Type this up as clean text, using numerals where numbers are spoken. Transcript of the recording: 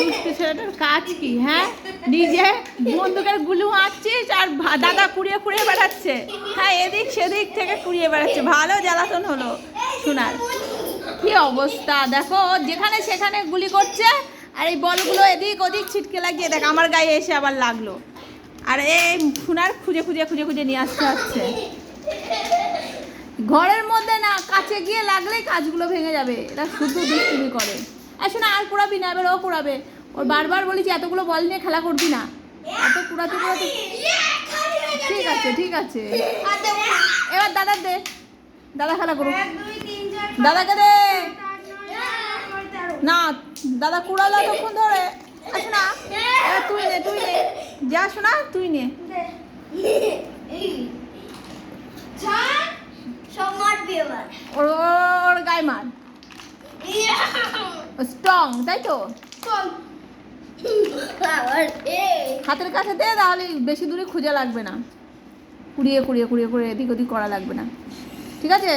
দুষ্টু ছেলেটার কাজ কি? হ্যাঁ, নিজে বন্দুকের গুলু আঁকছিস আর দাদা কুড়িয়ে কুড়িয়ে বেড়াচ্ছে। হ্যাঁ, এদিক সেদিক থেকে কুড়িয়ে বেড়াচ্ছে। ভালো জ্বালাতন হলো শোনার। কি অবস্থা দেখো, যেখানে সেখানে গুলি করছে আর এই বলগুলো এদিক ওদিক ছিটকে লাগিয়ে দেখ আমার গায়ে এসে আবার লাগলো। আর এই সোনার খুঁজে খুঁজে খুঁজে খুঁজে নিয়ে আসতে হচ্ছে। ঘরের মধ্যে না, কাছে গিয়ে লাগলেই কাজগুলো ভেঙে যাবে। এরা শুধু দুষ্টুমি করে। আর শোনা, আর কুড়াবি না, এবার ও কুড়াবে। ওর বারবার বলেছি এতগুলো বল নিয়ে খেলা করবি না, এত কুড়াতে কুড়াতে। ঠিক আছে ঠিক আছে, এবার দাদা দে, দাদা খেলা করুক। দাদাকে দে না, দাদা কুড়ালো এতক্ষণ ধরে। আচ্ছা না, এবার তুই নে, তুই নে, যা শোনা তুই নে। ওর গায়ে মার, স্ট্রং তাই তো। হাতের কাছে দে, তাহলে বেশি দূরে খুঁজে লাগবে না, কুড়িয়ে কুড়িয়ে কুড়িয়ে কুড়িয়ে এদিক ওদিক করা লাগবে না। ঠিক আছে।